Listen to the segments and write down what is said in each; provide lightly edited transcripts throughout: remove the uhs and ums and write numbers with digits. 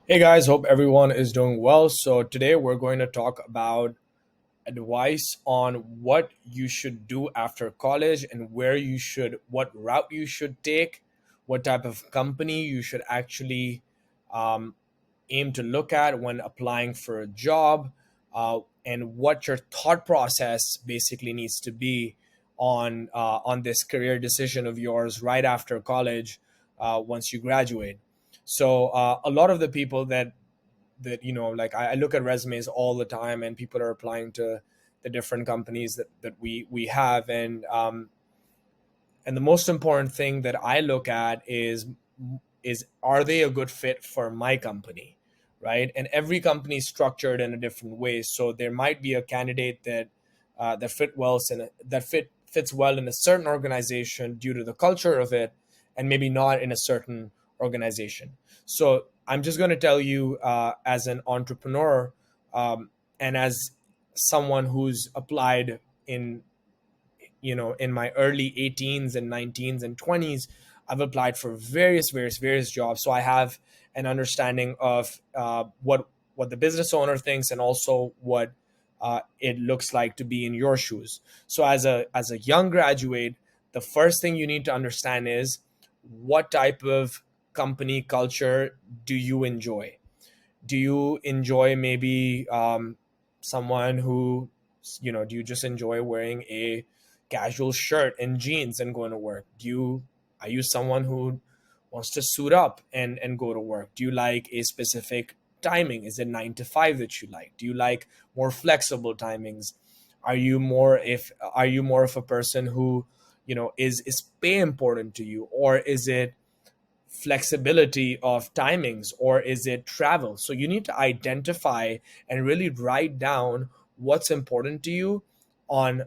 Hey guys, hope everyone is doing well. So, today we're going to talk about advice on what you should do after college and what route you should take, what type of company you should actually um, aim to look at when applying for a job, and what your thought process basically needs to be on this career decision of yours right after college, once you graduate. So, a lot of the people that like I look at resumes all the time, and people are applying to the different companies that we have, and the most important thing that I look at is are they a good fit for my company, right? And every company is structured in a different way, so there might be a candidate that fits well in a certain organization due to the culture of it, and maybe not in a certain organization. So I'm just going to tell you, as an entrepreneur, and as someone who's applied in in my early 18s and 19s and 20s. I've applied for various jobs, so I have an understanding of what the business owner thinks, and also what it looks like to be in your shoes. So as a young graduate, the first thing you need to understand is what type of company culture do you enjoy. Do you enjoy maybe someone who, do you just enjoy wearing a casual shirt and jeans and going to work? Are you someone who wants to suit up and go to work? Do you like a specific timing? Is it 9 to 5 that you like? Do you like more flexible timings? Are you more of a person who, is pay important to you, or is it flexibility of timings, or is it travel? So you need to identify and really write down what's important to you on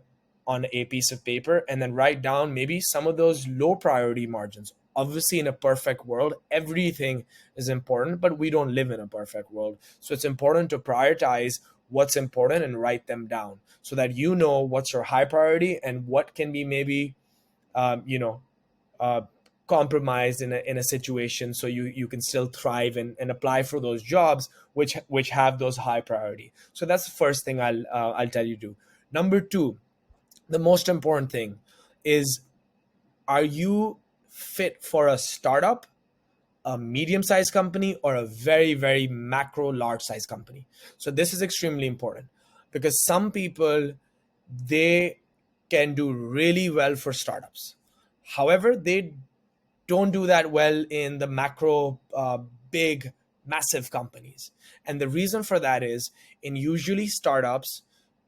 on a piece of paper, and then write down maybe some of those low priority margins. Obviously, in a perfect world, everything is important, but we don't live in a perfect world, so it's important to prioritize what's important and write them down, so that you know what's your high priority and what can be maybe um, you know uh, compromised in a situation, so you can still thrive and apply for those jobs which have those high priority. So that's the first thing I'll tell you to do. Number two, the most important thing is, are you fit for a startup, a medium sized company, or a very macro large size company? So this is extremely important, because some people, they can do really well for startups. However, they don't do that well in the macro, big, massive companies. And the reason for that is, in usually startups,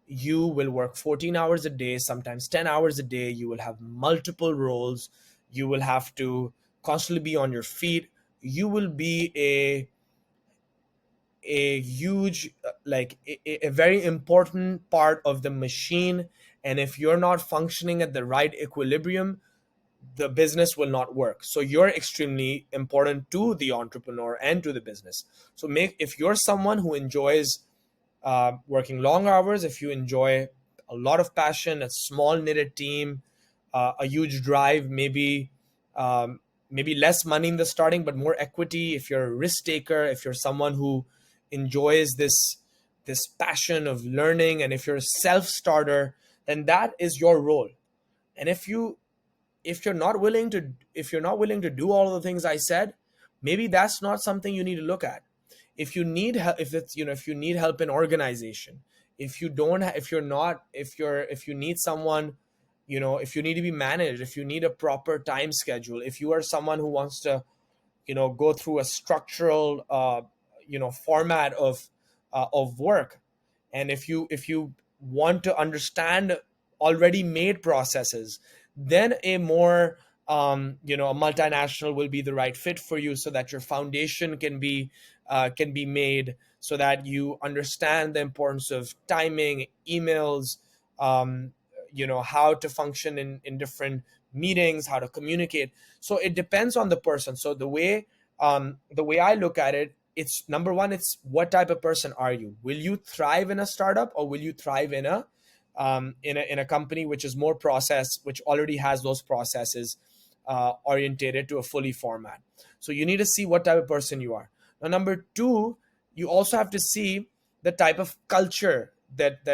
you will work 14 hours a day, sometimes 10 hours a day. You will have multiple roles. You will have to constantly be on your feet. You will be a huge, like a very important part of the machine. And if you're not functioning at the right equilibrium, the business will not work. So you're extremely important to the entrepreneur and to the business. So make if you're someone who enjoys working long hours, if you enjoy a lot of passion, a small knitted team, a huge drive, maybe less money in the starting, but more equity. If you're a risk taker, if you're someone who enjoys this passion of learning, and if you're a self starter, then that is your role. And if you're not willing to do all of the things I said, maybe that's not something you need to look at. If you need help, if you need help in organization, if you don't ha- if you're not if you need someone, if you need to be managed, if you need a proper time schedule, if you are someone who wants to, go through a structural, format of work, and if you want to understand already made processes, then a multinational will be the right fit for you, so that your foundation can be made, so that you understand the importance of timing, emails, how to function in different meetings, how to communicate. So it depends on the person. So the way I look at it, it's number one, it's what type of person are you? Will you thrive in a startup, or will you thrive in a company which is more process, which already has those processes orientated to a fully format? So you need to see what type of person you are. Now, number two, you also have to see the type of culture that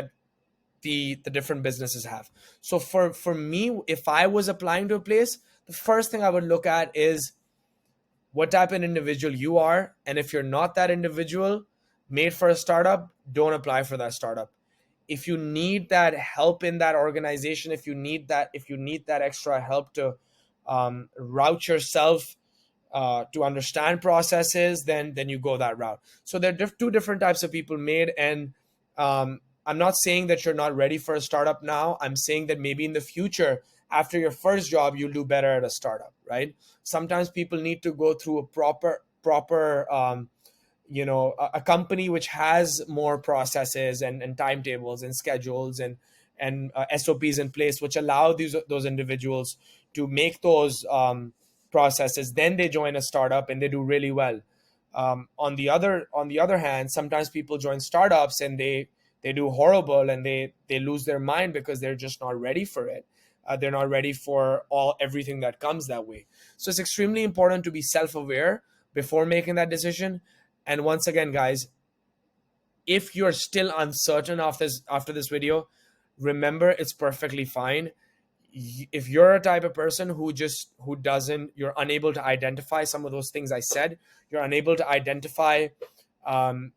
the different businesses have. So for me, if I was applying to a place, the first thing I would look at is what type of individual you are. And if you're not that individual made for a startup, don't apply for that startup. If you need that help in that organization, if you need that extra help to route yourself, to understand processes, then you go that route. So there are two different types of people made, and I'm not saying that you're not ready for a startup now. I'm saying that maybe in the future, after your first job, you'll do better at a startup, right? Sometimes people need to go through a proper a company which has more processes and timetables and schedules and SOPs in place, which allow those individuals to make those processes. Then they join a startup and they do really well. On the other hand, sometimes people join startups and they do horrible, and they lose their mind because they're just not ready for it. They're not ready for everything that comes that way. So it's extremely important to be self-aware before making that decision. And once again, guys, if you're still uncertain after this video, remember, it's perfectly fine. If you're a type of person you're unable to identify some of those things I said, you're unable to um,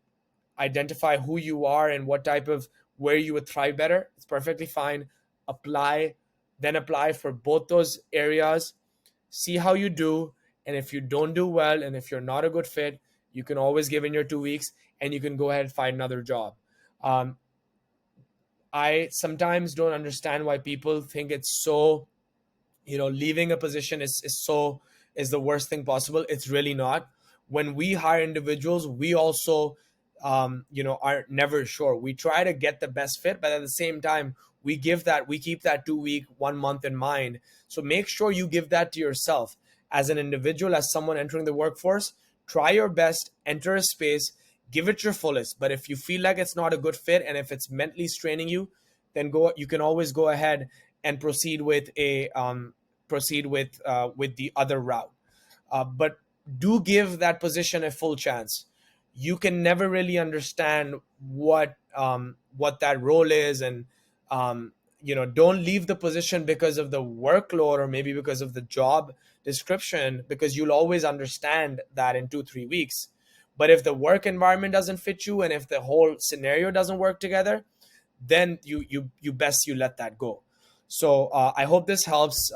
identify who you are and where you would thrive better, it's perfectly fine. Apply, then apply for both those areas, see how you do. And if you don't do well, and if you're not a good fit, you can always give in your 2 weeks and you can go ahead and find another job. um, I sometimes don't understand why people think it's so, leaving a position is the worst thing possible. It's really not. When we hire individuals, we also are never sure. We try to get the best fit, but at the same time, we keep that 2 week 1 month in mind. So make sure you give that to yourself as an individual, as someone entering the workforce. Try your best, enter a space, give it your fullest. But if you feel like it's not a good fit, and if it's mentally straining you, then you can always go ahead and proceed with the other route. But do give that position a full chance. You can never really understand what that role is, and don't leave the position because of the workload or maybe because of the job description, because you'll always understand that in 2-3 weeks. But if the work environment doesn't fit you, and if the whole scenario doesn't work together, then you let that go. So I hope this helps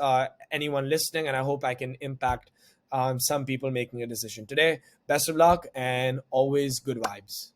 anyone listening, and I hope I can impact some people making a decision today. Best of luck, and always good vibes.